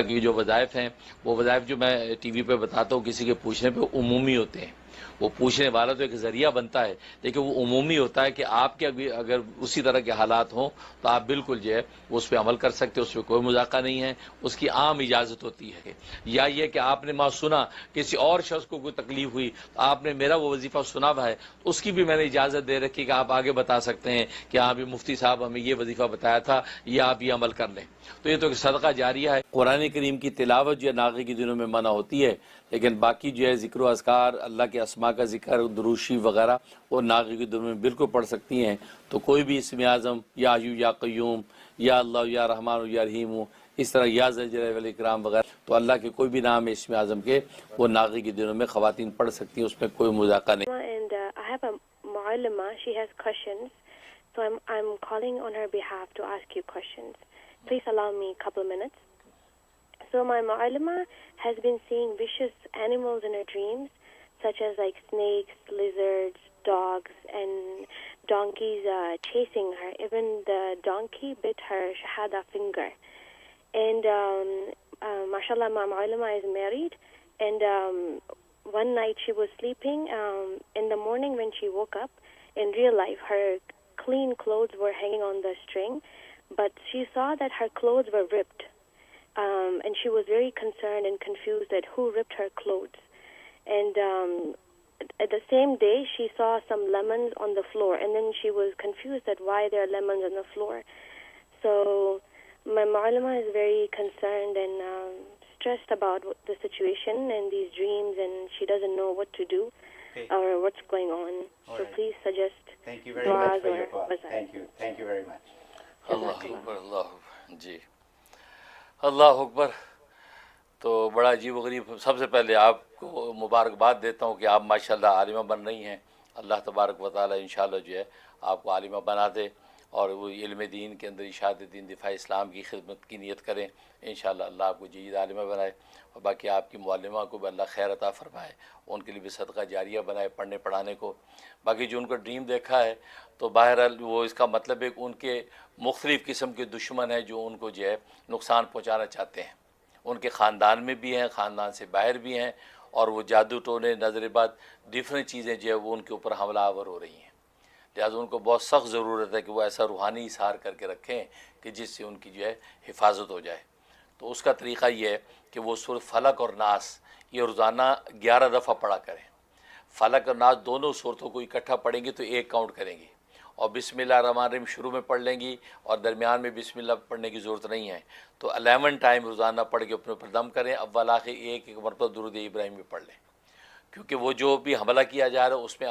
کی جو وظائف ہیں وہ وظائف جو میں ٹی وی پہ بتاتا ہوں کسی کے پوچھنے پہ عمومی ہوتے ہیں. وہ پوچھنے والا تو ایک ذریعہ بنتا ہے لیکن وہ عمومی ہوتا ہے کہ آپ کے اگر اسی طرح کے حالات ہوں تو آپ بالکل جو ہے اس پہ عمل کر سکتے, اس پہ کوئی مذاقہ نہیں ہے, اس کی عام اجازت ہوتی ہے. یا یہ کہ آپ نے وہاں سنا کسی اور شخص کو کوئی تکلیف ہوئی تو آپ نے میرا وہ وظیفہ سنا ہوا ہے, اس کی بھی میں نے اجازت دے رکھی کہ آپ آگے بتا سکتے ہیں کہ ہاں بھی مفتی صاحب ہمیں یہ وظیفہ بتایا تھا, یہ آپ یہ عمل کر لیں. تو یہ تو ایک صدقہ جاریہ ہے. قرآن کریم کی تلاوت جو ہے ناغے کے دنوں میں منع ہوتی ہے, لیکن باقی جو ہے ذکر و اذکار, اللہ کے اسماء کا ذکر, دروشی وغیرہ وہ ناغے کے دنوں میں بالکل پڑھ سکتی ہیں. تو کوئی بھی اسم اعظم یا حیو یا قیوم یا اللہ یا رحمان یا رحیم, اس طرح یا ذل جلالہ والاکرام وغیرہ, تو اللہ کے کوئی بھی نام ہے اسم اعظم کے وہ ناغے کے دنوں میں خواتین پڑھ سکتی ہیں, اس میں کوئی مذاقہ نہیں. And I have a mu'allima, she has questions, so I'm calling on her behalf to ask you questions. Please allow me a couple minutes. So my mu'allima has been seeing vicious animals in her dreams, such as like snakes, lizards, dogs, and donkeys chasing her. Even the donkey bit her shahada finger. And mashallah, my mu'allima is married, and one night she was sleeping. In the morning when she woke up, in real life, her clean clothes were hanging on the string, but she saw that her clothes were ripped. And she was very concerned and confused at who ripped her clothes. And at the same day, she saw some lemons on the floor, and then she was confused at why there are lemons on the floor. So my mu'allima is very concerned and stressed about the situation and these dreams, and she doesn't know what to do or what's going on. All so right. Please suggest. Thank you very much for your call. Thank you very much. اللہ اکبر, اللہ جی, اللہ اکبر. تو بڑا عجیب و غریب. سب سے پہلے آپ کو مبارکباد دیتا ہوں کہ آپ ماشاءاللہ عالمہ بن رہی ہیں. اللہ تبارک و تعالیٰ انشاءاللہ جو ہے آپ کو عالمہ بنا دے, اور وہ علم دین کے اندر اشاعت دین, دفاع اسلام کی خدمت کی نیت کریں. انشاءاللہ اللہ آپ کو جدید عالمہ بنائے, اور باقی آپ کی معلمہ کو بھی اللہ خیر عطا فرمائے, ان کے لیے بھی صدقہ جاریہ بنائے پڑھنے پڑھانے کو. باقی جو ان کو ڈریم دیکھا ہے تو بہرحال وہ اس کا مطلب ہے کہ ان کے مختلف قسم کے دشمن ہیں جو ان کو جو ہے نقصان پہنچانا چاہتے ہیں. ان کے خاندان میں بھی ہیں, خاندان سے باہر بھی ہیں, اور وہ جادو ٹونے, نظر بد, ڈفرینٹ چیزیں جو ہے وہ ان کے اوپر حملہ آور ہو رہی ہیں. لہٰذا ان کو بہت سخت ضرورت ہے کہ وہ ایسا روحانی اظہار کر کے رکھیں کہ جس سے ان کی جو ہے حفاظت ہو جائے. تو اس کا طریقہ یہ ہے کہ وہ سورۃ فلق اور ناس یہ روزانہ 11 دفعہ پڑھا کریں. فلق اور ناس دونوں صورتوں کو اکٹھا پڑھیں گی تو ایک کاؤنٹ کریں گی, اور بسم اللہ الرحمن الرحیم شروع میں پڑھ لیں گی, اور درمیان میں بسم اللہ پڑھنے کی ضرورت نہیں ہے. تو 11 ٹائم روزانہ پڑھ کے اپنے اوپر دم کریں. اول آخر ایک مرتبہ درود ابراہیم بھی پڑھ لیں, کیونکہ وہ جو بھی حملہ کیا جا رہا ہے اس میں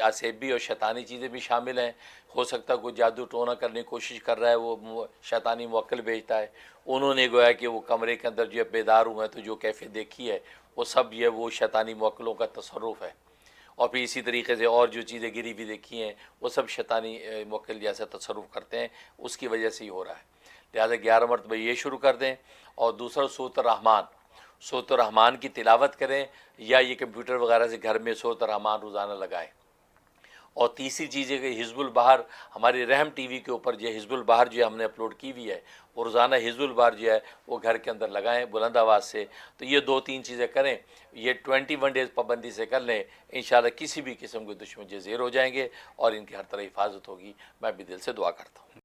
آسیبی اور شیطانی چیزیں بھی شامل ہیں. ہو سکتا ہے کوئی جادو ٹونا کرنے کی کوشش کر رہا ہے, وہ شیطانی موکل بھیجتا ہے. انہوں نے گویا کہ وہ کمرے کے اندر جو ہے بیدار ہوئے ہیں تو جو کیفیت دیکھی ہے وہ سب یہ وہ شیطانی موکلوں کا تصرف ہے. اور پھر اسی طریقے سے اور جو چیزیں گری بھی دیکھی ہیں وہ سب شیطانی موکل جیسا تصرف کرتے ہیں, اس کی وجہ سے ہی ہو رہا ہے. لہٰذا 11 مرتبہ یہ شروع کر دیں. اور دوسرا سورۃ الرحمن, سورۃ الرحمن کی تلاوت کریں, یا یہ کمپیوٹر وغیرہ سے گھر میں سورۃ الرحمن روزانہ لگائیں. اور تیسری چیز ہے کہ حزب البہر, ہماری رحم ٹی وی کے اوپر جو ہے حزب البہر جو ہے ہم نے اپلوڈ کی ہوئی ہے, وہ روزانہ حزب البہر جو ہے وہ گھر کے اندر لگائیں بلند آواز سے. تو یہ 2-3 چیزیں کریں, یہ 21 ڈیز پابندی سے کر لیں. انشاءاللہ کسی بھی قسم کے دشمن جو زیر ہو جائیں گے اور ان کی ہر طرح حفاظت ہوگی. میں بھی دل سے دعا کرتا ہوں.